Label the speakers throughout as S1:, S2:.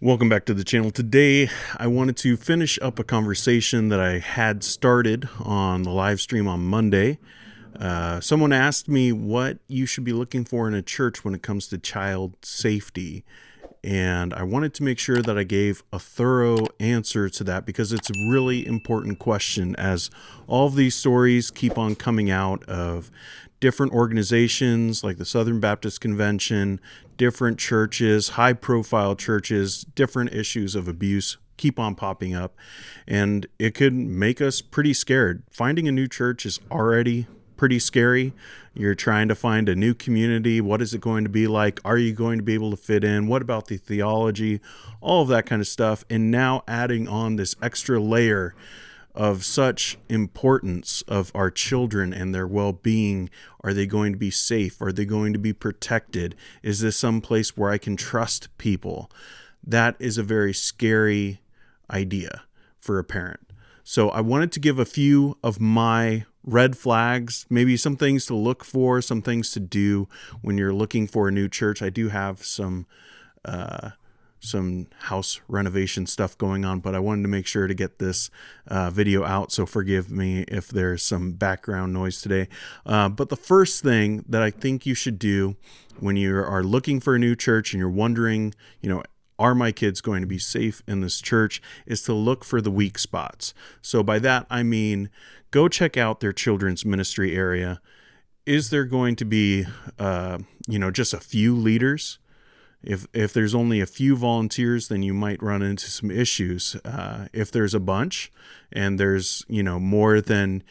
S1: Welcome back to the channel. Today, I wanted to finish up a conversation that I had started on the live stream on Monday. Someone asked me what you should be looking for in a church when it comes to child safety. And I wanted to make sure that I gave a thorough answer to that because it's a really important question as all of these stories keep on coming out of different organizations like the Southern Baptist Convention, different churches, high-profile churches, different issues of abuse keep on popping up, and it could make us pretty scared. Finding a new church is already pretty scary. You're trying to find a new community. What is it going to be like? Are you going to be able to fit in? What about the theology? All of that kind of stuff. And now adding on this extra layer of such importance of our children and their well-being. Are they going to be safe? Are they going to be protected? Is this some place where I can trust people? That is a very scary idea for a parent. So I wanted to give a few of my red flags, maybe some things to look for, some things to do when you're looking for a new church. I do have some house renovation stuff going on, but I wanted to make sure to get this video out, so forgive me if there's some background noise today. But the first thing that I think you should do when you are looking for a new church and you're wondering, are my kids going to be safe in this church, is to look for the weak spots. So by that, I mean, go check out their children's ministry area. Is there going to be, just a few leaders? If there's only a few volunteers, then you might run into some issues. If there's a bunch and there's, more than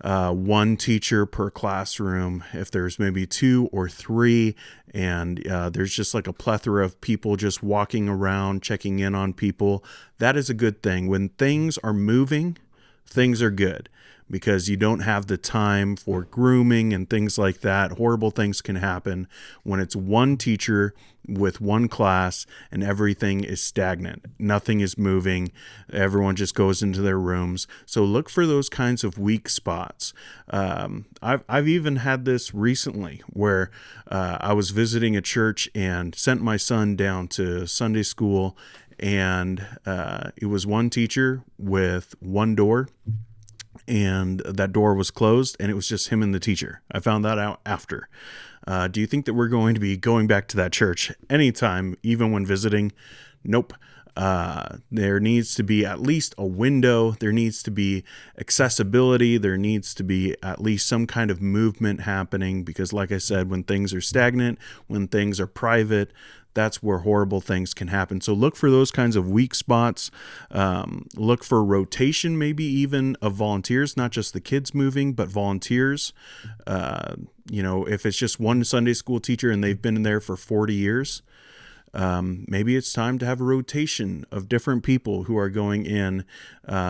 S1: one teacher per classroom, if there's maybe 2 or 3 and there's just like a plethora of people just walking around, checking in on people, that is a good thing. When things are moving, things are good, because you don't have the time for grooming and things like that. Horrible things can happen when it's one teacher with one class and everything is stagnant. Nothing is moving. Everyone just goes into their rooms. So look for those kinds of weak spots. I've even had this recently where I was visiting a church and sent my son down to Sunday school, and it was one teacher with one door, and that door was closed, and it was just him and the teacher. I found that out after. Do you think that we're going to be going back to that church anytime, even when visiting? Nope. There needs to be at least a window. There needs to be accessibility. There needs to be at least some kind of movement happening, because like I said, when things are stagnant, when things are private, that's where horrible things can happen. So look for those kinds of weak spots. Look for rotation, maybe even of volunteers, not just the kids moving, but volunteers. If it's just one Sunday school teacher and they've been in there for 40 years, maybe it's time to have a rotation of different people who are going in,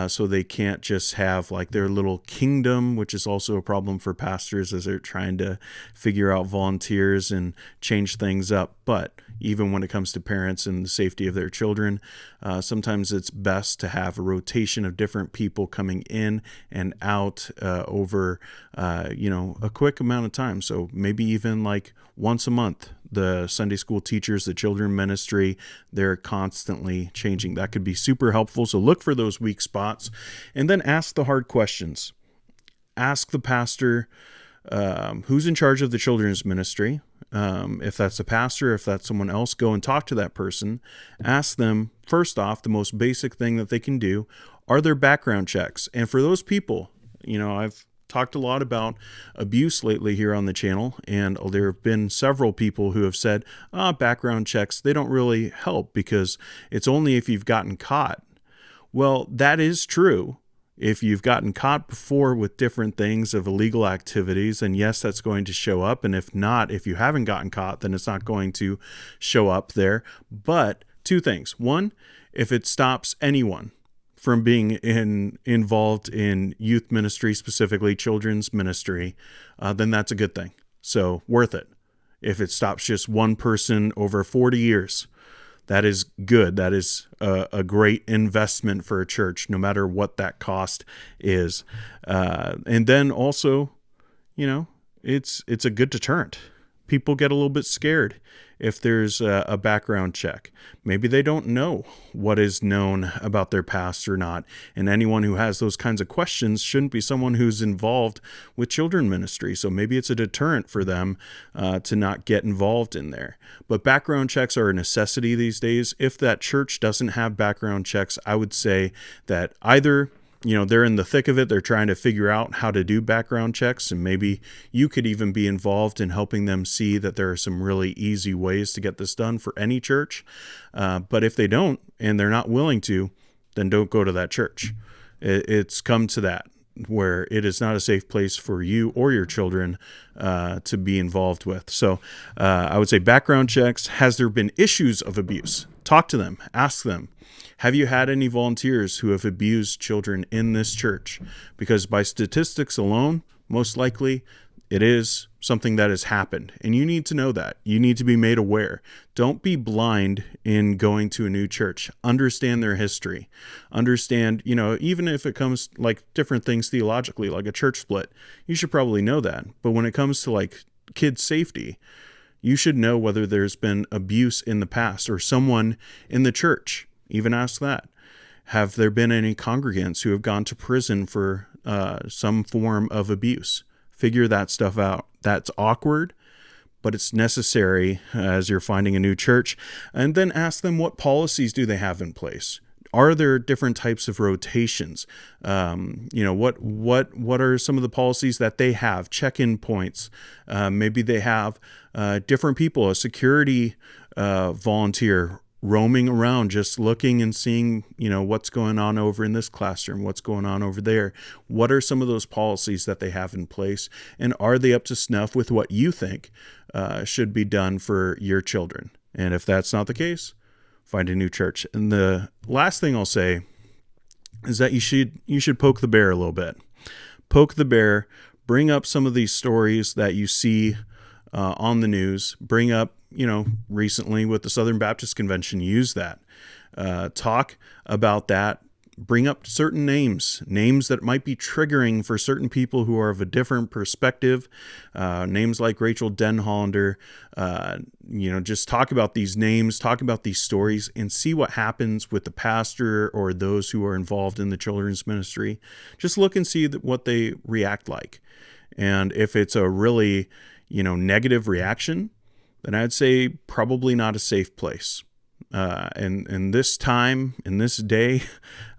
S1: so they can't just have like their little kingdom, which is also a problem for pastors as they're trying to figure out volunteers and change things up. But even when it comes to parents and the safety of their children, sometimes it's best to have a rotation of different people coming in and out over, a quick amount of time. So maybe even like once a month. The Sunday school teachers, the children ministry, they're constantly changing. That could be super helpful. So look for those weak spots and then ask the hard questions. Ask the pastor who's in charge of the children's ministry. If that's a pastor, if that's someone else, go and talk to that person. Ask them, first off, the most basic thing that they can do, are there background checks? And for those people, I've talked a lot about abuse lately here on the channel, and there have been several people who have said, background checks, they don't really help because it's only if you've gotten caught. Well, that is true. If you've gotten caught before with different things of illegal activities, then yes, that's going to show up. And if not, if you haven't gotten caught, then it's not going to show up there. But 2 things. 1, if it stops anyone from being involved in youth ministry, specifically children's ministry, then that's a good thing. So worth it. If it stops just one person over 40 years, that is good. That is a great investment for a church, no matter what that cost is. And then also, it's a good deterrent. People get a little bit scared if there's a background check. Maybe they don't know what is known about their past or not. And anyone who has those kinds of questions shouldn't be someone who's involved with children ministry. So maybe it's a deterrent for them to not get involved in there. But background checks are a necessity these days. If that church doesn't have background checks, I would say that either they're in the thick of it. They're trying to figure out how to do background checks, and maybe you could even be involved in helping them see that there are some really easy ways to get this done for any church. But if they don't, and they're not willing to, then don't go to that church. It's come to that, where it is not a safe place for you or your children to be involved with. So I would say background checks. Has there been issues of abuse? Talk to them. Ask them. Have you had any volunteers who have abused children in this church? Because by statistics alone, most likely it is something that has happened. And you need to know that. You need to be made aware. Don't be blind in going to a new church. Understand their history. Understand, even if it comes like different things theologically, like a church split, you should probably know that. But when it comes to like kids' safety, you should know whether there's been abuse in the past or someone in the church. Even ask that. Have there been any congregants who have gone to prison for some form of abuse? Figure that stuff out. That's awkward, but it's necessary as you're finding a new church. And then ask them, what policies do they have in place? Are there different types of rotations? What are some of the policies that they have? Check-in points. Maybe they have different people, a security volunteer roaming around, just looking and seeing, what's going on over in this classroom, what's going on over there. What are some of those policies that they have in place? And are they up to snuff with what you think should be done for your children? And if that's not the case, find a new church. And the last thing I'll say is that you should poke the bear a little bit. Poke the bear, bring up some of these stories that you see on the news, bring up, recently with the Southern Baptist Convention, use that. Talk about that. Bring up certain names that might be triggering for certain people who are of a different perspective. Names like Rachel Denhollander. Just talk about these names, talk about these stories, and see what happens with the pastor or those who are involved in the children's ministry. Just look and see what they react like. And if it's a really, negative reaction, then I'd say probably not a safe place. And this time, in this day,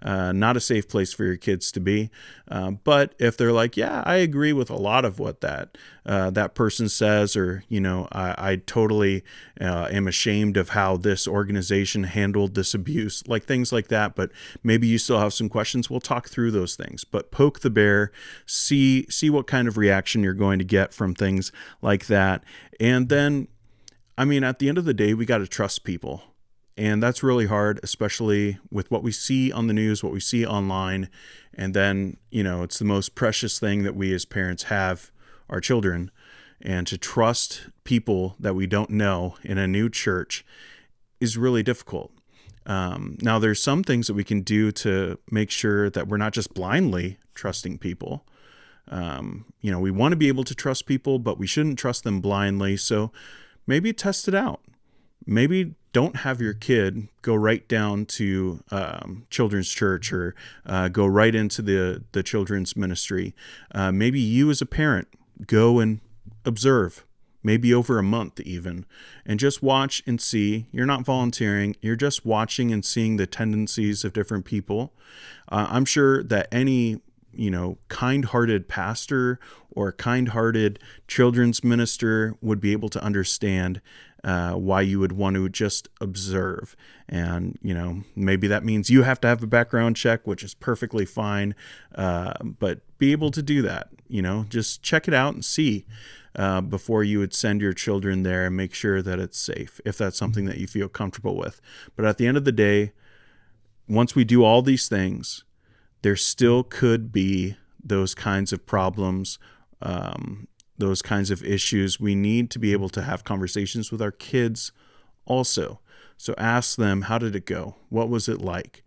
S1: not a safe place for your kids to be. But if they're like, yeah, I agree with a lot of what that person says, or, I totally am ashamed of how this organization handled this abuse, like things like that. But maybe you still have some questions. We'll talk through those things. But poke the bear, see what kind of reaction you're going to get from things like that. And then, at the end of the day, we got to trust people. And that's really hard, especially with what we see on the news, what we see online. And then, it's the most precious thing that we as parents have, our children. And to trust people that we don't know in a new church is really difficult. Now, there's some things that we can do to make sure that we're not just blindly trusting people. We want to be able to trust people, but we shouldn't trust them blindly. So maybe test it out. Maybe don't have your kid go right down to children's church or go right into the children's ministry. Maybe you as a parent go and observe, maybe over a month even, and just watch and see. You're not volunteering. You're just watching and seeing the tendencies of different people. I'm sure that any kind-hearted pastor or kind-hearted children's minister would be able to understand why you would want to just observe. And, maybe that means you have to have a background check, which is perfectly fine. But be able to do that, just check it out and see before you would send your children there, and make sure that it's safe, if that's something that you feel comfortable with. But at the end of the day, once we do all these things, there still could be those kinds of problems, those kinds of issues. We need to be able to have conversations with our kids also. So ask them, how did it go? What was it like?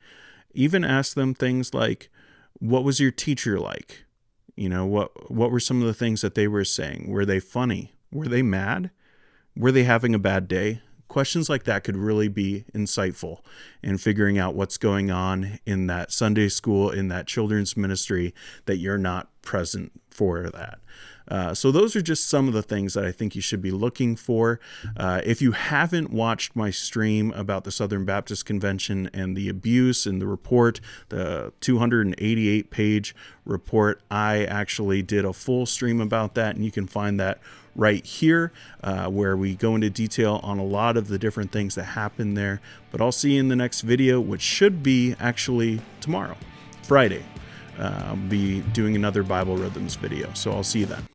S1: Even ask them things like, what was your teacher like? What were some of the things that they were saying? Were they funny? Were they mad? Were they having a bad day? Questions like that could really be insightful in figuring out what's going on in that Sunday school, in that children's ministry, that you're not present for that. So those are just some of the things that I think you should be looking for. If you haven't watched my stream about the Southern Baptist Convention and the abuse and the report, the 288-page report, I actually did a full stream about that, and you can find that right here, where we go into detail on a lot of the different things that happen there. But I'll see you in the next video, which should be actually tomorrow, Friday. I'll be doing another Bible Rhythms video, so I'll see you then.